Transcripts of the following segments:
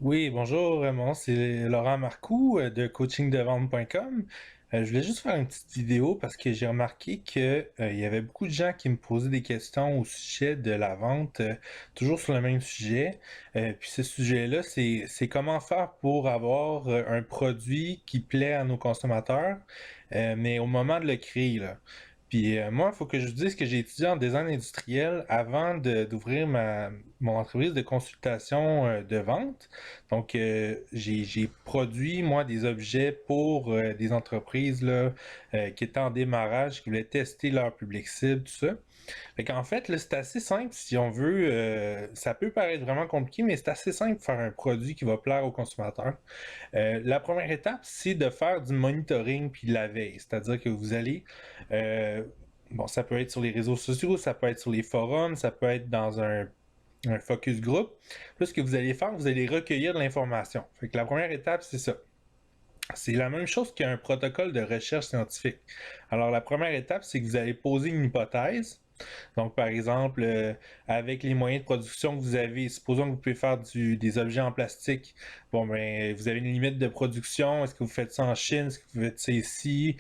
Oui, bonjour, mon nom c'est Laurent Marcoux de coachingdevente.com. Je voulais juste faire une petite vidéo parce que j'ai remarqué que il y avait beaucoup de gens qui me posaient des questions au sujet de la vente, toujours sur le même sujet. Puis ce sujet-là, c'est comment faire pour avoir un produit qui plaît à nos consommateurs, mais au moment de le créer, là. Puis moi, il faut que je vous dise que j'ai étudié en design industriel avant d'ouvrir mon entreprise de consultation de vente. Donc, j'ai produit, moi, des objets pour des entreprises là, qui étaient en démarrage, qui voulaient tester leur public cible, tout ça. Fait qu'en fait, là, c'est assez simple si on veut. Ça peut paraître vraiment compliqué, mais c'est assez simple de faire un produit qui va plaire aux consommateurs. La première étape, c'est de faire du monitoring puis de la veille. C'est-à-dire que vous allez, euh, bon, ça peut être sur les réseaux sociaux, ça peut être sur les forums, ça peut être dans un focus group. Là, ce que vous allez faire, vous allez recueillir de l'information. Fait que la première étape, c'est ça. C'est la même chose qu'un protocole de recherche scientifique. Alors, la première étape, c'est que vous allez poser une hypothèse. Donc, par exemple, avec les moyens de production que vous avez, supposons que vous pouvez faire des objets en plastique. Bon, ben, vous avez une limite de production. Est-ce que vous faites ça en Chine? Est-ce que vous faites ça ici?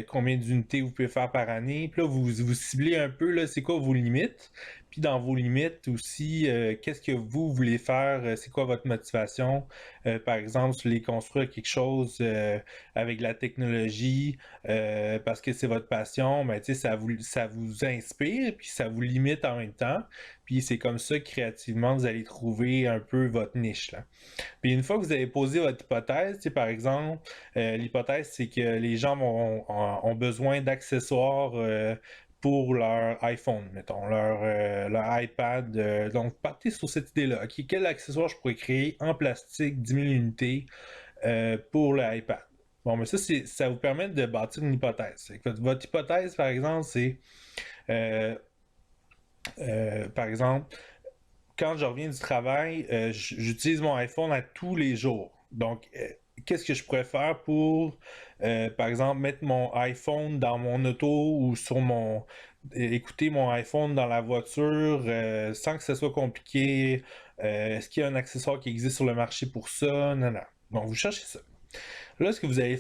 Combien d'unités vous pouvez faire par année? Puis là, vous ciblez un peu, là, c'est quoi vos limites? Puis dans vos limites aussi, qu'est-ce que vous voulez faire? C'est quoi votre motivation? Par exemple, si vous voulez construire quelque chose avec la technologie, parce que c'est votre passion, ben, ça vous inspire, puis ça vous limite en même temps. Puis c'est comme ça que créativement, vous allez trouver un peu votre niche, là. Puis une fois que vous avez posé votre hypothèse, par exemple, l'hypothèse, c'est que les gens ont besoin d'accessoires pour leur iPhone, mettons, leur iPad. Donc, partez sur cette idée-là. OK, quel accessoire je pourrais créer en plastique, 10 000 unités pour l'iPad? Bon, mais ça vous permet de bâtir une hypothèse. Votre hypothèse, par exemple, c'est, euh, par exemple, quand je reviens du travail, j'utilise mon iPhone à tous les jours. Donc, qu'est-ce que je pourrais faire pour, par exemple, mettre mon iPhone dans mon auto ou écouter mon iPhone dans la voiture sans que ce soit compliqué? Est-ce qu'il y a un accessoire qui existe sur le marché pour ça? Non, non. Donc, vous cherchez ça. Là, ce que vous allez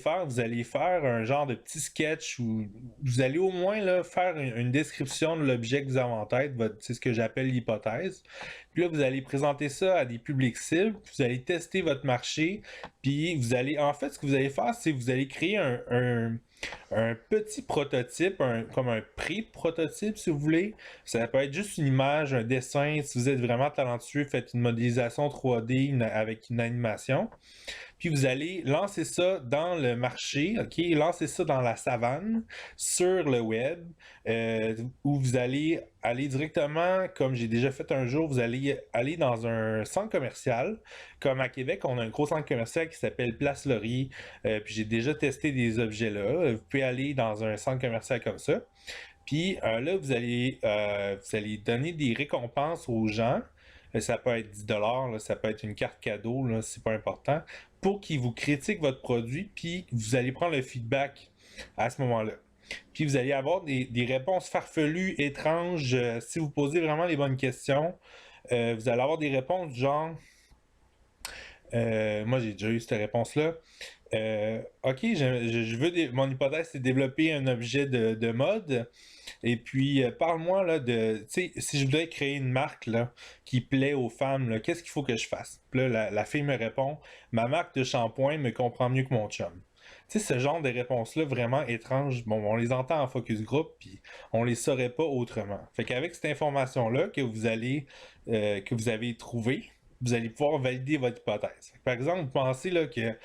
faire un genre de petit sketch où vous allez au moins là, faire une description de l'objet que vous avez en tête, c'est ce que j'appelle l'hypothèse. Puis là, vous allez présenter ça à des publics cibles, vous allez tester votre marché, puis en fait, ce que vous allez faire, c'est que vous allez créer un petit prototype, comme un pré-prototype, si vous voulez. Ça peut être juste une image, un dessin. Si vous êtes vraiment talentueux, faites une modélisation 3D avec une animation. Puis vous allez lancer ça dans le marché, OK? Lancer ça dans la savane, sur le web, où vous allez aller directement, comme j'ai déjà fait un jour, vous allez aller dans un centre commercial. Comme à Québec, on a un gros centre commercial qui s'appelle Place Laurier. Puis j'ai déjà testé des objets là. Vous pouvez aller dans un centre commercial comme ça. Puis là, vous allez donner des récompenses aux gens. Ça peut être 10 $, ça peut être une carte cadeau, là, c'est pas important, pour qu'ils vous critiquent votre produit, puis vous allez prendre le feedback à ce moment-là. Puis vous allez avoir des réponses farfelues, étranges. Si vous posez vraiment les bonnes questions, vous allez avoir des réponses du genre, moi j'ai déjà eu cette réponse-là. Ok, je veux mon hypothèse, c'est développer un objet de mode. Et puis, parle-moi là tu sais, si je voudrais créer une marque là, qui plaît aux femmes, là, qu'est-ce qu'il faut que je fasse? Puis là, la fille me répond, ma marque de shampoing me comprend mieux que mon chum. Tu sais, ce genre de réponses-là vraiment étranges, bon, on les entend en focus group, puis on les saurait pas autrement. Fait qu'avec cette information-là que vous avez trouvée, vous allez pouvoir valider votre hypothèse. Par exemple, vous pensez là, que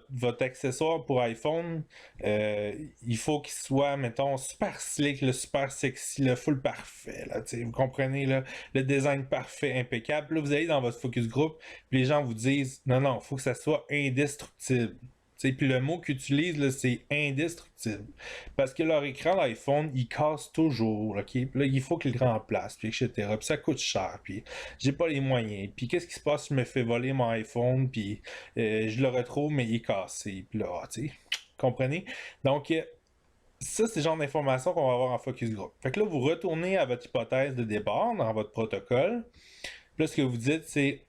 votre accessoire pour iPhone, il faut qu'il soit, mettons, super slick, le super sexy, le full parfait. Là, vous comprenez là, le design parfait, impeccable. Là, vous allez dans votre focus group, puis les gens vous disent non, non, il faut que ça soit indestructible. Puis le mot qu'ils utilisent, là, c'est indestructible. Parce que leur écran d'iPhone, il casse toujours, OK? Puis là, il faut qu'ils le remplacent, puis etc. Puis ça coûte cher, puis j'ai pas les moyens. Puis qu'est-ce qui se passe si je me fais voler mon iPhone, puis je le retrouve, mais il est cassé. Puis là, tu sais, comprenez? Donc, ça, c'est le genre d'informations qu'on va avoir en focus group. Fait que là, vous retournez à votre hypothèse de départ dans votre protocole. Puis là, ce que vous dites, c'est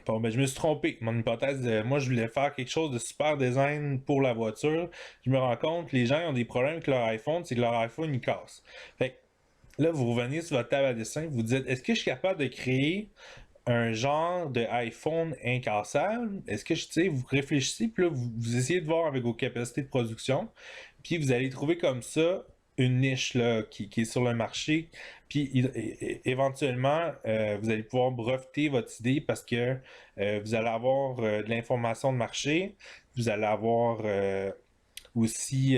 Bon, ben, je me suis trompé. Mon hypothèse, moi, je voulais faire quelque chose de super design pour la voiture. Je me rends compte, les gens ont des problèmes avec leur iPhone, c'est que leur iPhone, il casse. Fait que là, vous revenez sur votre table à dessin, vous dites, est-ce que je suis capable de créer un genre de iPhone incassable? Est-ce que, tu sais, vous réfléchissez, puis là, vous essayez de voir avec vos capacités de production, puis vous allez trouver comme ça une niche là, qui est sur le marché, puis éventuellement, vous allez pouvoir breveter votre idée parce que vous allez avoir de l'information de marché, vous allez avoir aussi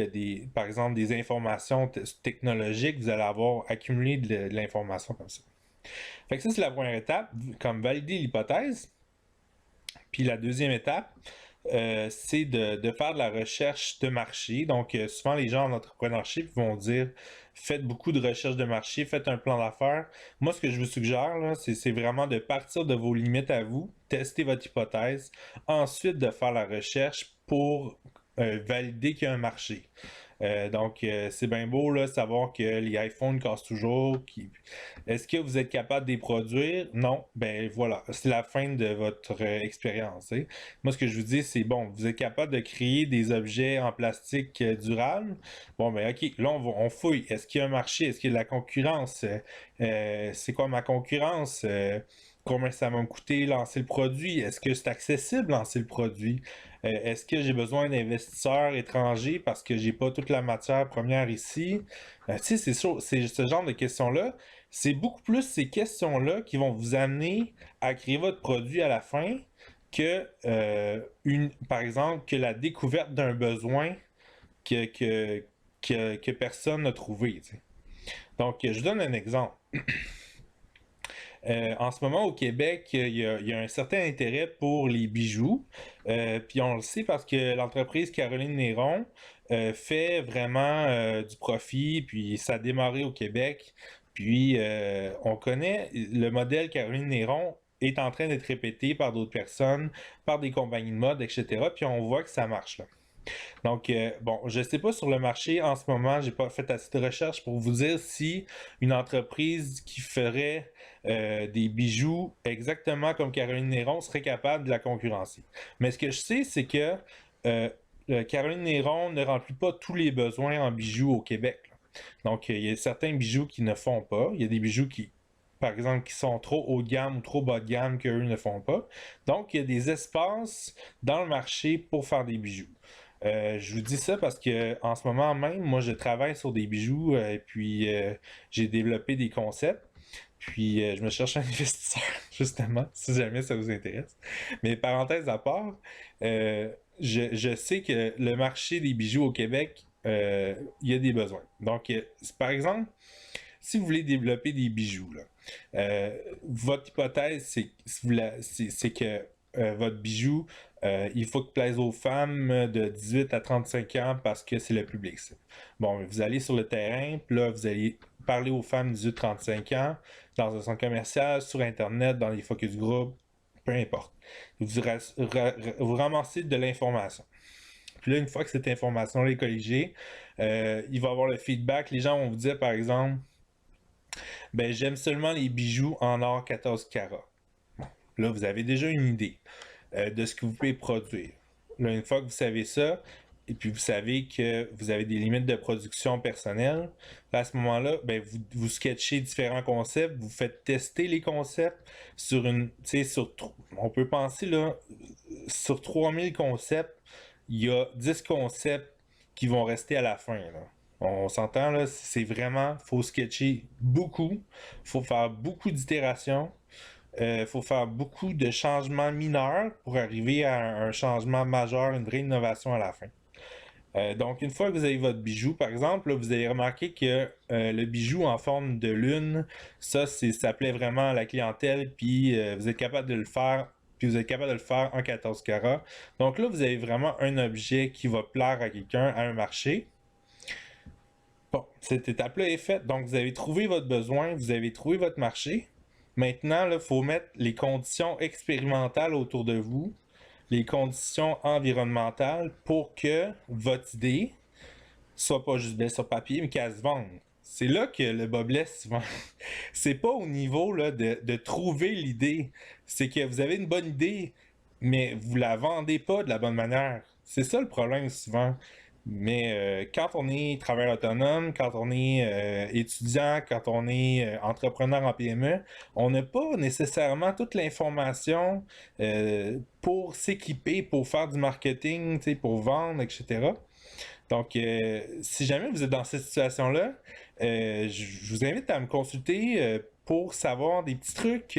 par exemple, des informations technologiques, vous allez avoir accumulé de l'information comme ça. Fait que ça, c'est la première étape, comme valider l'hypothèse. Puis la deuxième étape, c'est de faire de la recherche de marché. Donc, souvent, les gens en entrepreneurship vont dire faites beaucoup de recherche de marché, faites un plan d'affaires. Moi, ce que je vous suggère, là, c'est vraiment de partir de vos limites à vous, tester votre hypothèse, ensuite de faire la recherche pour valider qu'il y a un marché. Donc, c'est bien beau là, savoir que les iPhones cassent toujours. Est-ce que vous êtes capable de les produire? Non. Ben voilà, c'est la fin de votre expérience. Hein. Moi, ce que je vous dis, c'est bon, vous êtes capable de créer des objets en plastique durables. Bon, ben ok, là, on fouille. Est-ce qu'il y a un marché? Est-ce qu'il y a de la concurrence? C'est quoi ma concurrence? Combien ça va me coûter lancer le produit? Est-ce que c'est accessible lancer le produit? Est-ce que j'ai besoin d'investisseurs étrangers parce que j'ai pas toute la matière première ici? Tu sais, c'est ce genre de questions-là. C'est beaucoup plus ces questions-là qui vont vous amener à créer votre produit à la fin que, par exemple, que la découverte d'un besoin que, que, que personne n'a trouvé. Tu sais. Donc, je vous donne un exemple. En ce moment, au Québec, il y a un certain intérêt pour les bijoux. Puis on le sait parce que l'entreprise Caroline Néron fait vraiment du profit, puis ça a démarré au Québec. Puis on connaît le modèle Caroline Néron est en train d'être répété par d'autres personnes, par des compagnies de mode, etc. Puis on voit que ça marche là. Donc, bon, je ne sais pas sur le marché en ce moment, j'ai pas fait assez de recherche pour vous dire si une entreprise qui ferait des bijoux exactement comme Caroline Néron serait capable de la concurrencer. Mais ce que je sais, c'est que euh, Caroline Néron ne remplit pas tous les besoins en bijoux au Québec. Là. Donc, il y a certains bijoux qui ne font pas. Il y a des bijoux qui, par exemple, qui sont trop haut de gamme ou trop bas de gamme qu'eux ne font pas. Donc, il y a des espaces dans le marché pour faire des bijoux. Je vous dis ça parce que en ce moment même, moi je travaille sur des bijoux et puis j'ai développé des concepts. Puis je me cherche un investisseur, justement, si jamais ça vous intéresse. Mais parenthèse à part, je sais que le marché des bijoux au Québec, il y a des besoins. Donc, par exemple, si vous voulez développer des bijoux, là, votre hypothèse, c'est que votre bijou, il faut que plaise aux femmes de 18 à 35 ans parce que c'est le public. Ça. Bon, vous allez sur le terrain, puis là, vous allez parler aux femmes de 18-35 ans dans un centre commercial, sur Internet, dans les focus group, peu importe. Vous ramassez de l'information. Puis là, une fois que cette information-là est colligée, il va y avoir le feedback. Les gens vont vous dire, par exemple, ben j'aime seulement les bijoux en or 14 carats. Là, vous avez déjà une idée de ce que vous pouvez produire. Là, une fois que vous savez ça, et puis vous savez que vous avez des limites de production personnelles, là, à ce moment-là, ben, vous sketchez différents concepts, vous faites tester les concepts sur on peut penser là, sur 3000 concepts, il y a 10 concepts qui vont rester à la fin. Là. On s'entend là, c'est vraiment, faut sketcher beaucoup, faut faire beaucoup d'itérations, faut faire beaucoup de changements mineurs pour arriver à un changement majeur, une vraie innovation à la fin. Donc, une fois que vous avez votre bijou, par exemple, là, vous allez remarquer que le bijou en forme de lune, ça plaît vraiment à la clientèle, puis vous êtes capable de le faire, puis vous êtes capable de le faire en 14 carats. Donc là, vous avez vraiment un objet qui va plaire à quelqu'un, à un marché. Bon, cette étape-là est faite. Donc, vous avez trouvé votre besoin, vous avez trouvé votre marché. Maintenant, il faut mettre les conditions expérimentales autour de vous, les conditions environnementales pour que votre idée soit pas juste belle sur papier, mais qu'elle se vende. c'est là que le bas blesse souvent. C'est pas au niveau là, de trouver l'idée. C'est que vous avez une bonne idée, mais vous la vendez pas de la bonne manière. C'est ça le problème souvent. Mais quand on est travailleur autonome, quand on est étudiant, quand on est entrepreneur en PME, on n'a pas nécessairement toute l'information pour s'équiper, pour faire du marketing, pour vendre, etc. Donc, si jamais vous êtes dans cette situation-là, je vous invite à me consulter pour savoir des petits trucs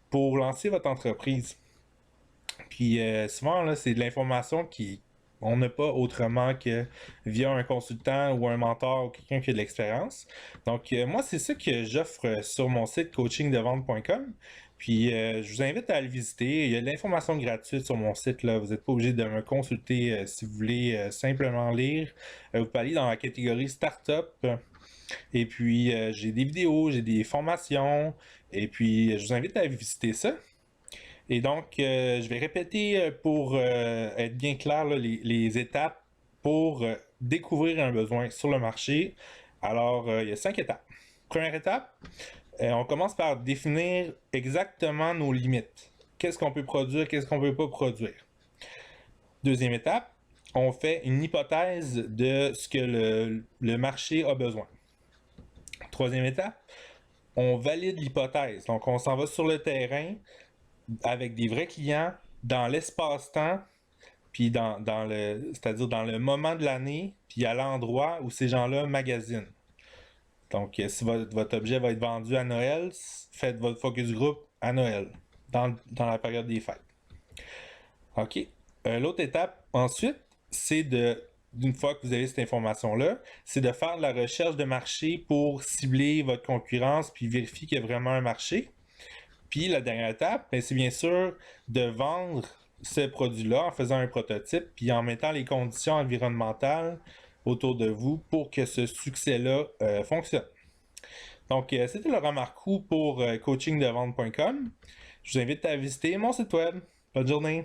pour lancer votre entreprise. Puis souvent, là, c'est de l'information qui on n'a pas autrement que via un consultant ou un mentor ou quelqu'un qui a de l'expérience. Donc, moi, c'est ça que j'offre sur mon site coachingdevente.com. Puis, je vous invite à le visiter. Il y a de l'information gratuite sur mon site. Là. Vous n'êtes pas obligé de me consulter si vous voulez simplement lire. Vous pouvez aller dans la catégorie Startup. Et puis, j'ai des vidéos, j'ai des formations. Et puis, je vous invite à visiter ça. Et donc, je vais répéter pour être bien clair là, les étapes pour découvrir un besoin sur le marché. Alors, il y a 5 étapes. Première étape, on commence par définir exactement nos limites. Qu'est-ce qu'on peut produire, qu'est-ce qu'on ne peut pas produire. Deuxième étape, on fait une hypothèse de ce que le marché a besoin. Troisième étape, on valide l'hypothèse. Donc, on s'en va sur le terrain avec des vrais clients dans l'espace-temps, puis c'est-à-dire dans le moment de l'année, puis à l'endroit où ces gens-là magasinent. Donc, si votre objet va être vendu à Noël, faites votre focus group à Noël, dans la période des fêtes. OK. L'autre étape, ensuite, c'est d'une fois que vous avez cette information-là, c'est de faire de la recherche de marché pour cibler votre concurrence puis vérifier qu'il y a vraiment un marché. Puis la dernière étape, c'est bien sûr de vendre ce produit-là en faisant un prototype puis en mettant les conditions environnementales autour de vous pour que ce succès-là fonctionne. Donc, c'était Laurent Marcoux pour coachingdevente.com. Je vous invite à visiter mon site web. Bonne journée!